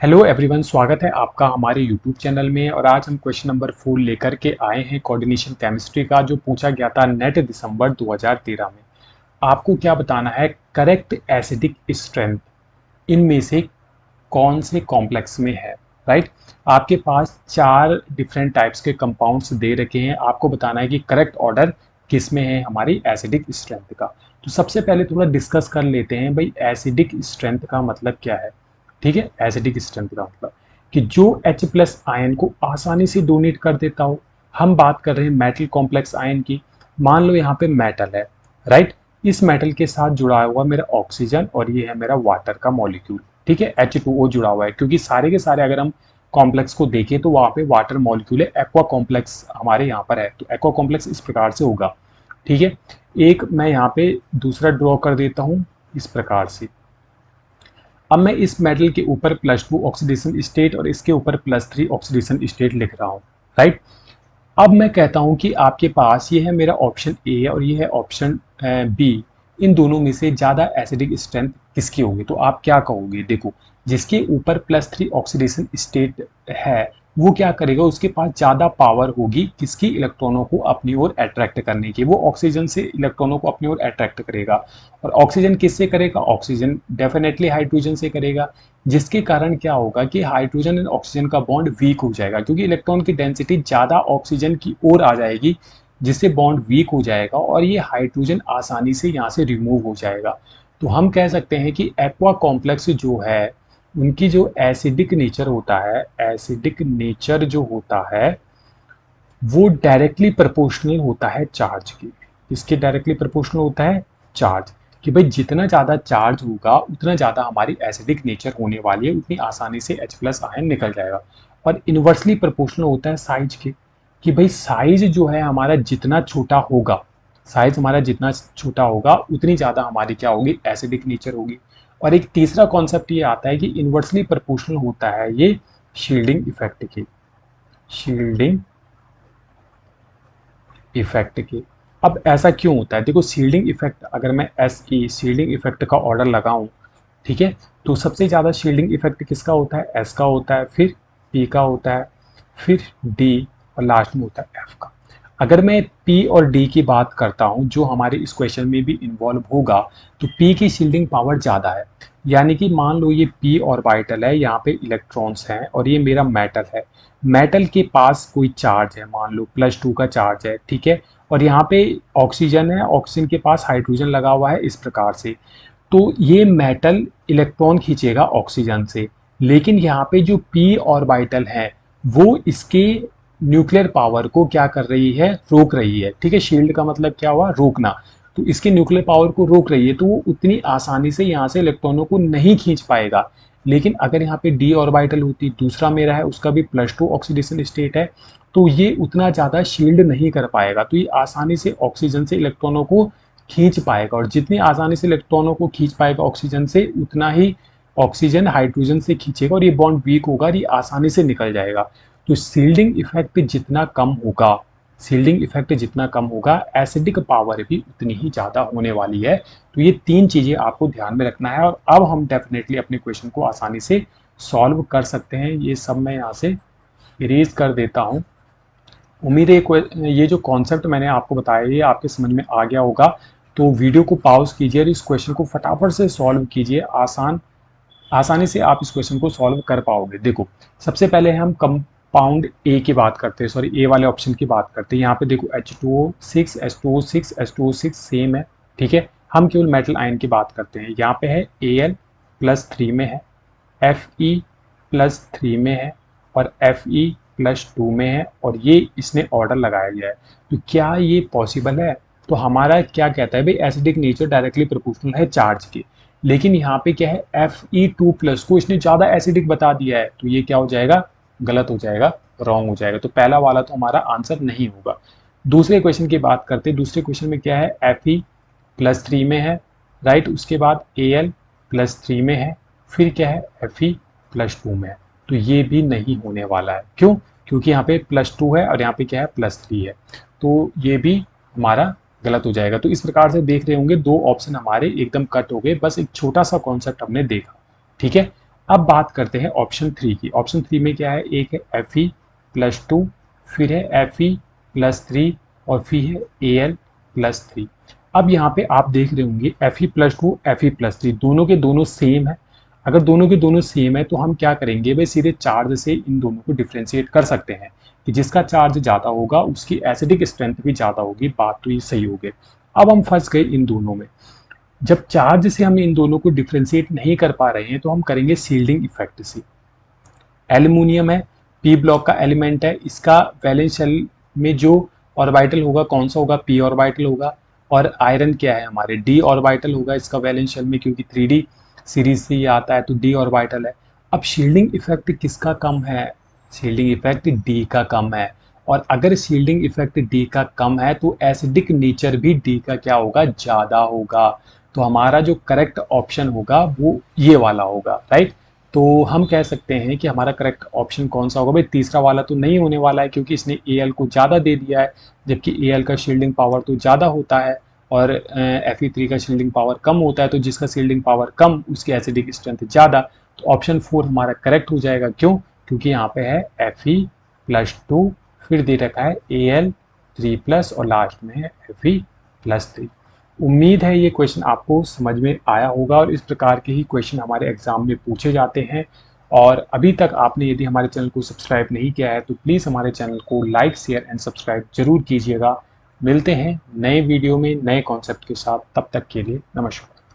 Hello everyone, स्वागत है आपका हमारे यूट्यूब चैनल में। और आज हम क्वेश्चन नंबर 4 लेकर के आए हैं कोऑर्डिनेशन केमिस्ट्री का, जो पूछा गया था नेट दिसंबर 2013 में। आपको क्या बताना है, करेक्ट एसिडिक स्ट्रेंथ इनमें से कौन से कॉम्प्लेक्स में है। राइट। आपके पास 4 डिफरेंट टाइप्स के कंपाउंड्स दे रखे हैं, आपको बताना है कि करेक्ट ऑर्डर किस में है हमारी एसिडिक स्ट्रेंथ का। तो सबसे पहले थोड़ा डिस्कस कर लेते हैं भाई, एसिडिक स्ट्रेंथ का मतलब क्या है। ठीक है, एसिडिक स्ट्रेंथ का मतलब कि जो H प्लस आयन को आसानी से डोनेट कर देता हो। हम बात कर रहे हैं मेटल कॉम्प्लेक्स आयन की। मान लो यहाँ पे मेटल है, राइट। इस मेटल के साथ जुड़ा हुआ मेरा ऑक्सीजन और ये है मेरा वाटर का मॉलिक्यूल। ठीक है, H2O जुड़ा हुआ है, क्योंकि सारे के सारे अगर हम कॉम्प्लेक्स को देखें तो वहाँ पे वाटर मॉलिक्यूल है। एक्वा कॉम्प्लेक्स हमारे यहाँ पर है, तो एक्वा कॉम्प्लेक्स इस प्रकार से होगा। ठीक है, एक मैं यहाँ पे दूसरा ड्रॉ कर देता हूँ इस प्रकार से। अब मैं इस मेटल के ऊपर +2 ऑक्सीडेशन स्टेट और इसके ऊपर +3 ऑक्सीडेशन स्टेट लिख रहा हूँ। राइट। अब मैं कहता हूं कि आपके पास ये है मेरा ऑप्शन ए और ये है ऑप्शन बी। इन दोनों में से ज़्यादा एसिडिक स्ट्रेंथ किसकी होगी, तो आप क्या कहोगे। देखो, जिसके ऊपर +3 ऑक्सीडेशन स्टेट है वो क्या करेगा, उसके पास ज़्यादा पावर होगी किसकी, इलेक्ट्रॉनों को अपनी ओर अट्रैक्ट करने की। वो ऑक्सीजन से इलेक्ट्रॉनों को अपनी ओर अट्रैक्ट करेगा। और ऑक्सीजन किससे करेगा, ऑक्सीजन डेफिनेटली हाइड्रोजन से करेगा। जिसके कारण क्या होगा कि हाइड्रोजन एंड ऑक्सीजन का बॉन्ड वीक हो जाएगा, क्योंकि इलेक्ट्रॉन की डेंसिटी ज़्यादा ऑक्सीजन की ओर आ जाएगी, जिससे बॉन्ड वीक हो जाएगा और ये हाइड्रोजन आसानी से यहाँ से रिमूव हो जाएगा। तो हम कह सकते हैं कि एक्वा कॉम्प्लेक्स जो है उनकी जो एसिडिक नेचर होता है, एसिडिक नेचर जो होता है वो डायरेक्टली प्रोपोर्शनल होता है चार्ज के। इसके डायरेक्टली प्रोपोर्शनल होता है चार्ज, कि भाई जितना ज़्यादा चार्ज होगा उतना ज़्यादा हमारी एसिडिक नेचर होने वाली है, उतनी आसानी से H प्लस आयन निकल जाएगा। और इन्वर्सली प्रोपोर्शनल होता है साइज के, कि भाई साइज जो है हमारा जितना छोटा होगा, साइज हमारा जितना छोटा होगा उतनी ज़्यादा हमारी क्या होगी, एसिडिक नेचर होगी। और एक तीसरा कॉन्सेप्ट ये आता है कि इन्वर्सली प्रोपोर्शनल होता है ये शील्डिंग इफेक्ट के, शील्डिंग इफेक्ट के। अब ऐसा क्यों होता है, देखो शील्डिंग इफेक्ट, अगर मैं एस की शील्डिंग इफेक्ट का ऑर्डर लगाऊं, ठीक है, तो सबसे ज़्यादा शील्डिंग इफेक्ट किसका होता है, एस का होता है, फिर पी का होता है, फिर डी और लास्ट में होता है एफ का। अगर मैं पी और डी की बात करता हूं जो हमारे इस क्वेश्चन में भी इन्वॉल्व होगा, तो पी की शील्डिंग पावर ज़्यादा है। यानी कि मान लो ये पी ऑर्बिटल है, यहाँ पे इलेक्ट्रॉन्स हैं और ये मेरा मेटल है। मेटल के पास कोई चार्ज है, मान लो +2 का चार्ज है, ठीक है। और यहाँ पे ऑक्सीजन है, ऑक्सीजन के पास हाइड्रोजन लगा हुआ है इस प्रकार से। तो ये मेटल इलेक्ट्रॉन खींचेगा ऑक्सीजन से, लेकिन यहाँ पे जो पी ऑर्बिटल है वो इसके न्यूक्लियर पावर को क्या कर रही है, रोक रही है। ठीक है, शील्ड का मतलब क्या हुआ, रोकना। तो इसके न्यूक्लियर पावर को रोक रही है, तो वो उतनी आसानी से यहाँ से इलेक्ट्रॉनों को नहीं खींच पाएगा। लेकिन अगर यहाँ पे डी ऑर्बिटल होती, दूसरा मेरा है उसका भी +2 ऑक्सीडेशन स्टेट है, तो ये उतना ज़्यादा शील्ड नहीं कर पाएगा, तो ये आसानी से ऑक्सीजन से इलेक्ट्रॉनों को खींच पाएगा। और जितनी आसानी से इलेक्ट्रॉनों को खींच पाएगा ऑक्सीजन से, उतना ही ऑक्सीजन हाइड्रोजन से खींचेगा और ये बॉन्ड वीक होगा और ये आसानी से निकल जाएगा। तो शील्डिंग इफेक्ट जितना कम होगा, शील्डिंग इफेक्ट जितना कम होगा, एसिडिक पावर भी उतनी ही ज़्यादा होने वाली है। तो ये 3 चीज़ें आपको ध्यान में रखना है। और अब हम डेफिनेटली अपने क्वेश्चन को आसानी से सॉल्व कर सकते हैं। ये सब मैं यहाँ से इरेज कर देता हूँ। उम्मीद है ये जो कॉन्सेप्ट मैंने आपको बताया ये आपके समझ में आ गया होगा। तो वीडियो को पॉज कीजिए और इस क्वेश्चन को फटाफट से सॉल्व कीजिए। आसानी से आप इस क्वेश्चन को सॉल्व कर पाओगे। देखो, सबसे पहले हम कंपाउंड ए की बात करते हैं, सॉरी ए वाले ऑप्शन की बात करते हैं। यहाँ पे देखो H2O6 H2O6 H2O6 सेम है, ठीक है। हम केवल मेटल आयन की बात करते हैं। यहाँ पे है Al+3 में है, Fe+3 में है और Fe+2 में है, और ये इसने ऑर्डर लगाया गया है। तो क्या ये पॉसिबल है, तो हमारा क्या कहता है भाई, एसिडिक नेचर डायरेक्टली प्रोपोर्शनल है चार्ज के। लेकिन यहाँ पे क्या है, Fe2+ को इसने ज़्यादा एसिडिक बता दिया है, तो ये क्या हो जाएगा, गलत हो जाएगा, रॉन्ग हो जाएगा। तो पहला वाला तो हमारा आंसर नहीं होगा। दूसरे क्वेश्चन की बात करते हैं। दूसरे क्वेश्चन में क्या है, Fe+3 में है, राइट। उसके बाद Al+3 में है, फिर क्या है, Fe+2 में है। तो ये भी नहीं होने वाला है। क्यों, क्योंकि यहाँ पे +2 है और यहाँ पे क्या है, +3 है। तो ये भी हमारा गलत हो जाएगा। तो इस प्रकार से देख रहे होंगे 2 ऑप्शन हमारे एकदम कट हो गए, बस एक छोटा सा कॉन्सेप्ट हमने देखा। ठीक है, अब बात करते हैं ऑप्शन 3 की। ऑप्शन 3 में क्या है, एक है Fe+2, फिर है Fe+3 और फिर है Al+3। अब यहाँ पे आप देख रहे होंगे Fe+2 Fe+3 दोनों के दोनों सेम है। अगर दोनों के दोनों सेम है तो हम क्या करेंगे भाई, सीधे चार्ज से इन दोनों को डिफ्रेंशिएट कर सकते हैं कि जिसका चार्ज ज़्यादा होगा उसकी एसिडिक स्ट्रेंथ भी ज़्यादा होगी। बात तो ये सही हो गई। अब हम फंस गए इन दोनों में। जब चार्ज से हम इन दोनों को डिफ्रेंशिएट नहीं कर पा रहे हैं तो हम करेंगे शील्डिंग इफेक्ट से। एल्यूमिनियम है, पी ब्लॉक का एलिमेंट है, इसका वैलेंस शेल में जो ऑर्बिटल होगा कौन सा होगा, पी ऑर्बिटल होगा। और आयरन क्या है हमारे, डी ऑर्बिटल होगा इसका वैलेंस शेल में, क्योंकि 3D सीरीज से ये आता है तो डी ऑर्बिटल है। अब शील्डिंग इफेक्ट किसका कम है, शील्डिंग इफेक्ट डी का कम है। और अगर शील्डिंग इफेक्ट डी का कम है तो एसिडिक नेचर भी डी का क्या होगा, ज़्यादा होगा। तो हमारा जो करेक्ट ऑप्शन होगा वो ये वाला होगा, राइट। तो हम कह सकते हैं कि हमारा करेक्ट ऑप्शन कौन सा होगा भाई, तीसरा वाला तो नहीं होने वाला है क्योंकि इसने Al को ज़्यादा दे दिया है, जबकि Al का शील्डिंग पावर तो ज़्यादा होता है और Fe3 का शील्डिंग पावर कम होता है। तो जिसका शील्डिंग पावर कम उसकी एसिडिक स्ट्रेंथ ज़्यादा। तो ऑप्शन 4 हमारा करेक्ट हो जाएगा। क्यों, क्योंकि यहाँ पे है Fe+2, फिर दे रखा है Al3+ और लास्ट में है Fe+3। उम्मीद है ये क्वेश्चन आपको समझ में आया होगा और इस प्रकार के ही क्वेश्चन हमारे एग्जाम में पूछे जाते हैं। और अभी तक आपने यदि हमारे चैनल को सब्सक्राइब नहीं किया है तो प्लीज़ हमारे चैनल को लाइक शेयर एंड सब्सक्राइब जरूर कीजिएगा। मिलते हैं नए वीडियो में नए कॉन्सेप्ट के साथ, तब तक के लिए नमस्कार।